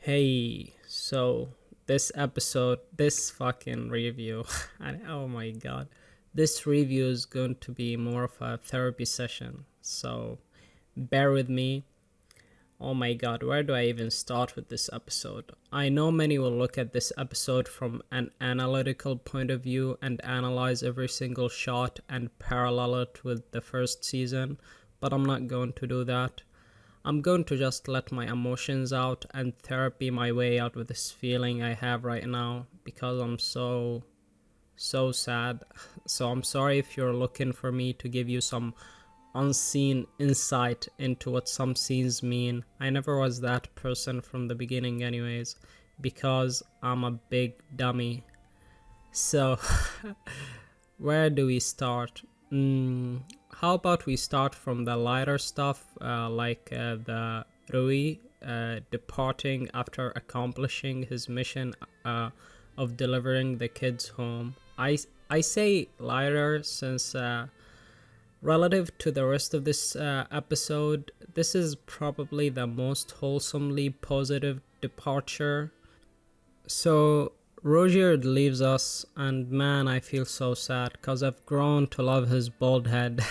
Hey, so this fucking review, and oh my god, this review is going to be more of a therapy session. So bear with me. Oh my god, where do I even start with this episode? I know many will look at this episode from an analytical point of view and analyze every single shot and parallel it with the first season, but I'm not going to do that. I'm going to just let my emotions out and therapy my way out with this feeling I have right now because I'm so sad. So I'm sorry if you're looking for me to give you some unseen insight into what some scenes mean. I never was that person from the beginning anyways because I'm a big dummy. So where do we start? How about we start from the lighter stuff, like the Rui departing after accomplishing his mission of delivering the kids home. I say lighter since relative to the rest of this episode, this is probably the most wholesomely positive departure. So Roger leaves us, and man, I feel so sad because I've grown to love his bald head.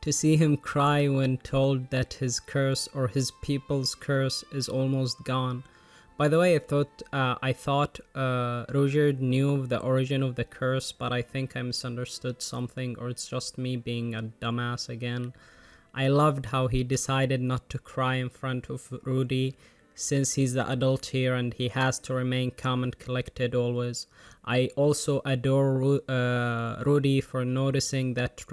To see him cry when told that his curse or his people's curse is almost gone. By the way, I thought Roger knew of the origin of the curse, but I think I misunderstood something, or it's just me being a dumbass again. I loved how he decided not to cry in front of Rudy since he's the adult here and he has to remain calm and collected always. I also adore Rudy for noticing that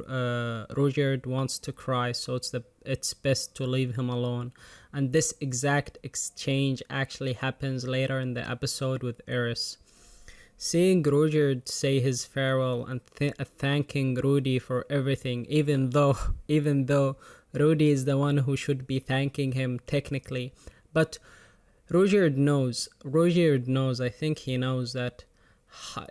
Rudyard wants to cry, so it's best to leave him alone. And this exact exchange actually happens later in the episode with Eris. Seeing Rudyard say his farewell and thanking Rudy for everything, even though Rudy is the one who should be thanking him technically, but Rudyard knows. I think he knows that.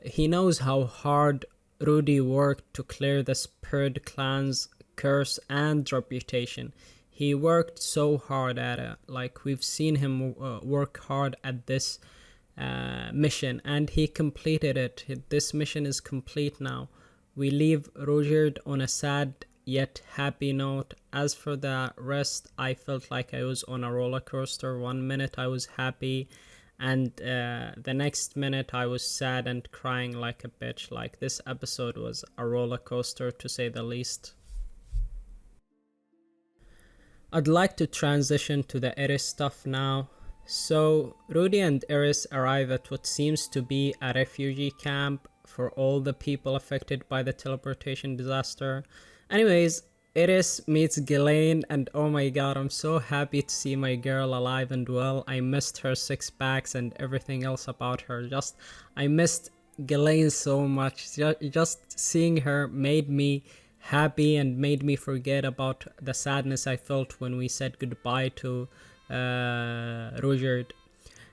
He knows how hard Rudy worked to clear the Spurred clan's curse and reputation. He worked so hard at it. Like, we've seen him work hard at this mission, and he completed it. This mission is complete now. We leave Rudyard on a sad yet happy note. As for the rest, I felt like I was on a roller coaster. 1 minute I was happy, and the next minute I was sad and crying like a bitch. Like, this episode was a roller coaster to say the least. I'd like to transition to the Eris stuff now. So, Rudy and Eris arrive at what seems to be a refugee camp for all the people affected by the teleportation disaster. Anyways, Eris meets Ghislaine, and oh my god, I'm so happy to see my girl alive and well. I missed her six packs and everything else about her. I missed Ghislaine so much. Just seeing her made me happy and made me forget about the sadness I felt when we said goodbye to Rudyard.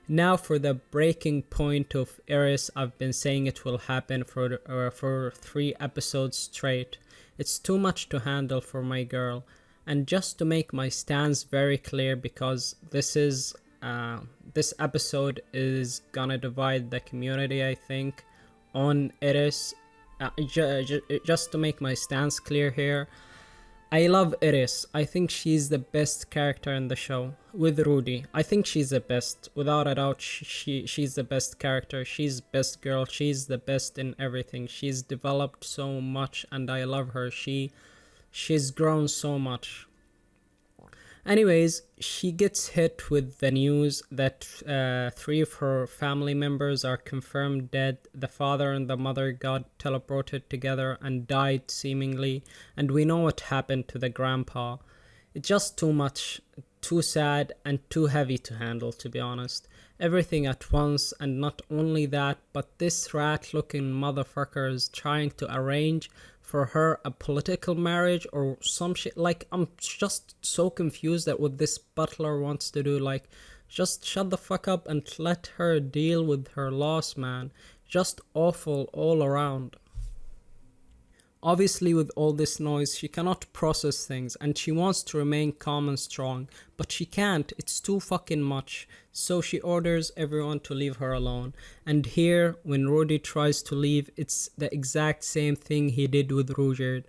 Now for the breaking point of Eris, I've been saying it will happen for 3 episodes straight. It's too much to handle for my girl. And just to make my stance very clear, because this episode is gonna divide the community, I think, on Eris. Just to make my stance clear here, I love Eris. I think she's the best character in the show. With Rudy, I think she's the best. Without a doubt, she's the best character. She's best girl. She's the best in everything. She's developed so much, and I love her. She's grown so much. Anyways, she gets hit with the news that 3 of her family members are confirmed dead. The father and the mother got teleported together and died seemingly, and we know what happened to the grandpa. It's just too much, too sad, and too heavy to handle, to be honest. Everything at once, and not only that, but this rat-looking motherfucker is trying to arrange for her a political marriage or some shit. Like, I'm just so confused at what this butler wants to do. Like, just shut the fuck up and let her deal with her loss, man. Just awful all around. Obviously, with all this noise, she cannot process things and she wants to remain calm and strong, but she can't. It's too fucking much. So she orders everyone to leave her alone. And here, when Rudy tries to leave, it's the exact same thing he did with Rudyard.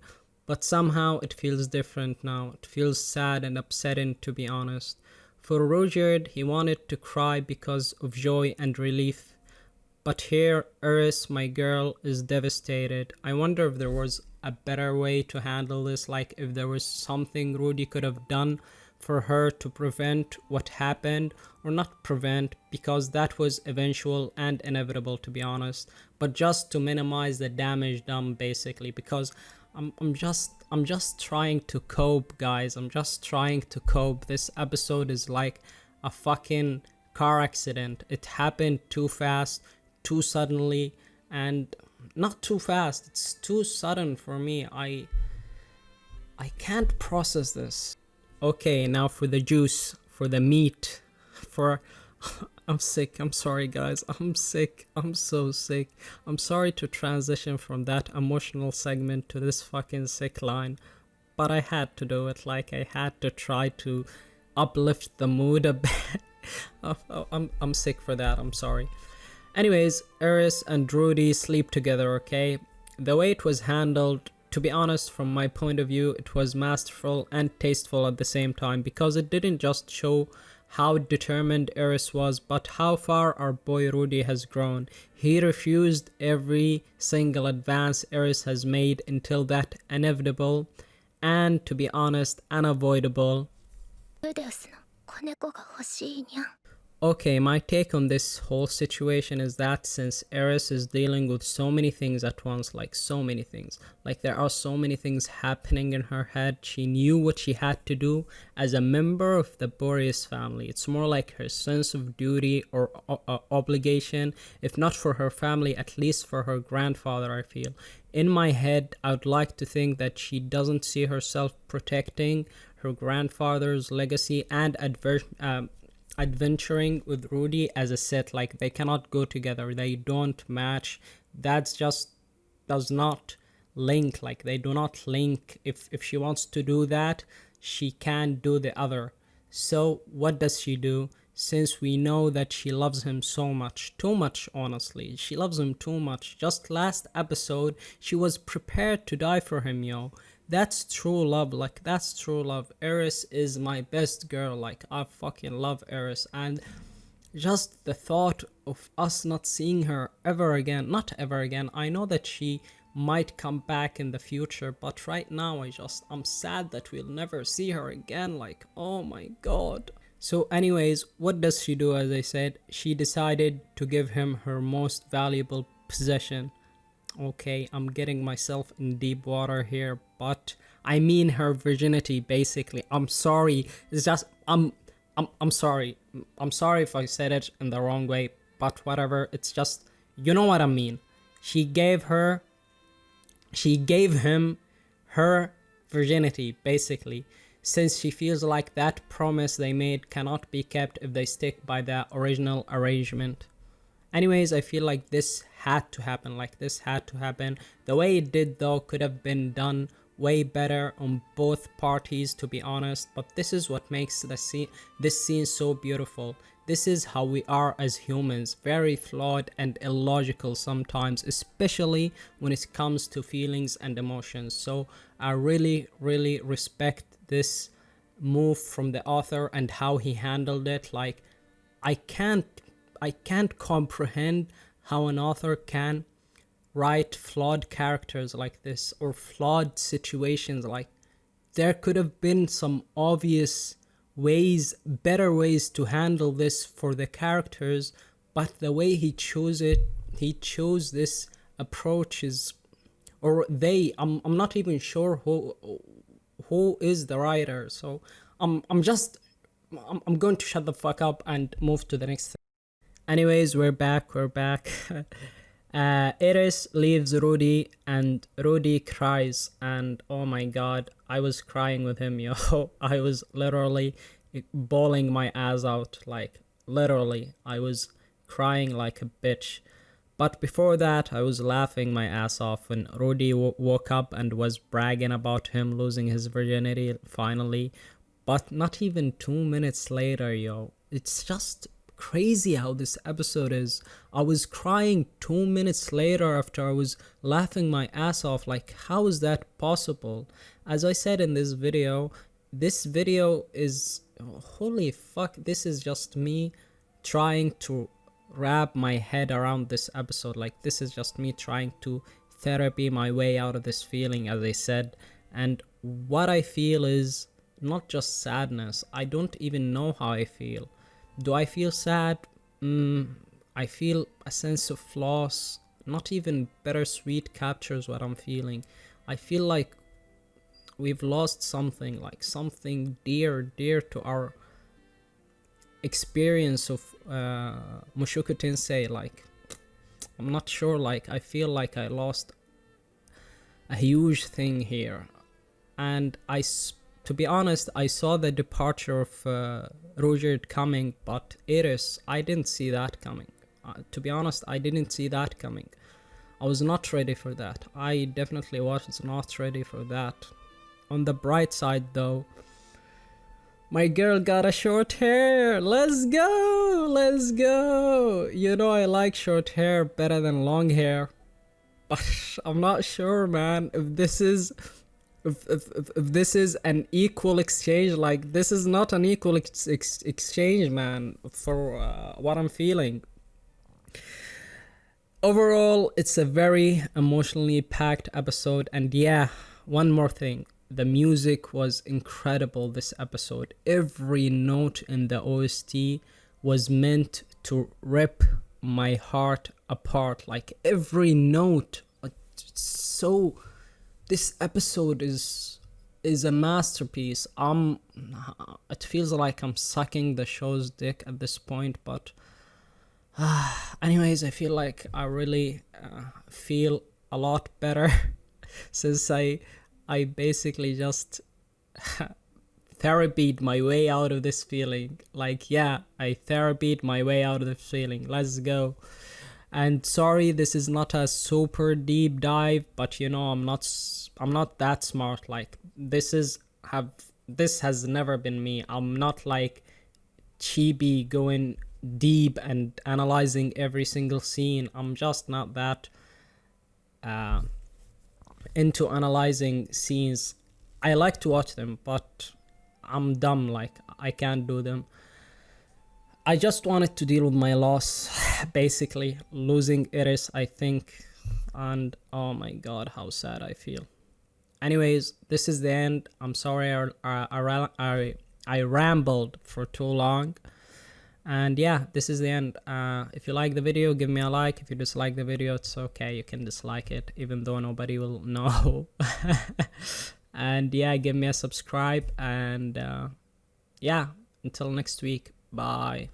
But somehow it feels different now. It feels sad and upsetting, to be honest. For Rudyard, he wanted to cry because of joy and relief. But here, Eris, my girl, is devastated. I wonder if there was a better way to handle this, like if there was something Rudy could have done for her to prevent what happened, or not prevent, because that was eventual and inevitable, to be honest, but just to minimize the damage done, basically, because I'm just trying to cope, guys. I'm just trying to cope. This episode is like a fucking car accident. It happened too fast, too suddenly, and not too fast, it's too sudden for me. I can't process this. Okay, now for the juice, for the meat, for I'm sick. I'm sorry, guys. I'm sick. I'm so sick. I'm sorry to transition from that emotional segment to this fucking sick line, but I had to do it. Like, I had to try to uplift the mood a bit. I'm sick for that. I'm sorry. Anyways, Eris and Rudy sleep together, okay? The way it was handled, to be honest, from my point of view, it was masterful and tasteful at the same time, because it didn't just show how determined Eris was, but how far our boy Rudy has grown. He refused every single advance Eris has made until that inevitable and, to be honest, unavoidable. Okay, my take on this whole situation is that since Eris is dealing with so many things at once, like so many things, like there are so many things happening in her head, she knew what she had to do as a member of the Boreas family. It's more like her sense of duty or obligation, if not for her family, at least for her grandfather, I feel. In my head, I would like to think that she doesn't see herself protecting her grandfather's legacy and adventuring with Rudy as a set. Like, they cannot go together, they don't match. That's just does not link. Like, they do not link. If she wants to do that, she can't do the other. So what does she do? Since we know that she loves him so much, too much, honestly, she loves him too much. Just last episode, she was prepared to die for him, yo. That's true love. Like, that's true love. Eris is my best girl. Like, I fucking love Eris. And just the thought of us not seeing her ever again, not ever again. I know that she might come back in the future, but right now I'm sad that we'll never see her again. Like, oh my god. So anyways, what does she do? As I said, she decided to give him her most valuable possession. Okay, I'm getting myself in deep water here, but I mean her virginity, basically. I'm sorry. It's just I'm sorry. I'm sorry if I said it in the wrong way, but whatever. It's just, you know what I mean. She gave him her virginity, basically, since she feels like that promise they made cannot be kept if they stick by the original arrangement. Anyways, I feel like this had to happen. The way it did, though, could have been done way better on both parties, to be honest. But this is what makes this scene so beautiful. This is how we are as humans, very flawed and illogical sometimes, especially when it comes to feelings and emotions. So I really, really respect this move from the author and how he handled it. Like, I can't comprehend how an author can write flawed characters like this, or flawed situations. Like, there could have been some obvious ways, better ways to handle this for the characters, but the way he chose this approach is, or they, I'm not even sure who is the writer. So I'm going to shut the fuck up and move to the next thing. Anyways, we're back. Eris leaves Rudy and Rudy cries, and oh my god, I was crying with him, yo. I was literally bawling my ass out. Like, literally, I was crying like a bitch. But before that, I was laughing my ass off when Rudy woke up and was bragging about him losing his virginity finally. But not even 2 minutes later, yo. It's just crazy how this episode is. I was crying 2 minutes later after I was laughing my ass off. Like, how is that possible? As I said in this video is, holy fuck, this is just me trying to wrap my head around this episode. Like, this is just me trying to therapy my way out of this feeling, as I said. And what I feel is not just sadness. I don't even know how I feel. Do I feel sad? I feel a sense of loss. Not even bittersweet captures what I'm feeling. I feel like we've lost something, like something dear to our experience of Mushoku Tensei. Like, I'm not sure, like I feel like I lost a huge thing here. And to be honest, I saw the departure of Roger coming, but Eris, I didn't see that coming. To be honest, I didn't see that coming. I was not ready for that. I definitely was not ready for that. On the bright side though, my girl got a short hair. Let's go. You know, I like short hair better than long hair. But I'm not sure, man, if this is an equal exchange. Like, this is not an equal exchange, man, for what I'm feeling. Overall, it's a very emotionally packed episode. And yeah, one more thing. The music was incredible this episode. Every note in the OST was meant to rip my heart apart. Like, every note. So this episode is a masterpiece. It feels like I'm sucking the show's dick at this point, but anyways, I feel like I really feel a lot better since I basically just therapied my way out of this feeling. Like, yeah, I therapied my way out of this feeling. Let's go. And sorry, this is not a super deep dive, but you know, I'm not that smart. Like, this has never been me. I'm not like chibi going deep and analyzing every single scene. I'm just not that into analyzing scenes. I like to watch them, but I'm dumb. Like, I can't do them. I just wanted to deal with my loss, basically losing Eris, I think, and oh my god, how sad I feel. Anyways, this is the end. I'm sorry I rambled for too long. And yeah, this is the end. If you like the video, give me a like. If you dislike the video, it's okay. You can dislike it, even though nobody will know. And yeah, give me a subscribe. And yeah, until next week. Bye.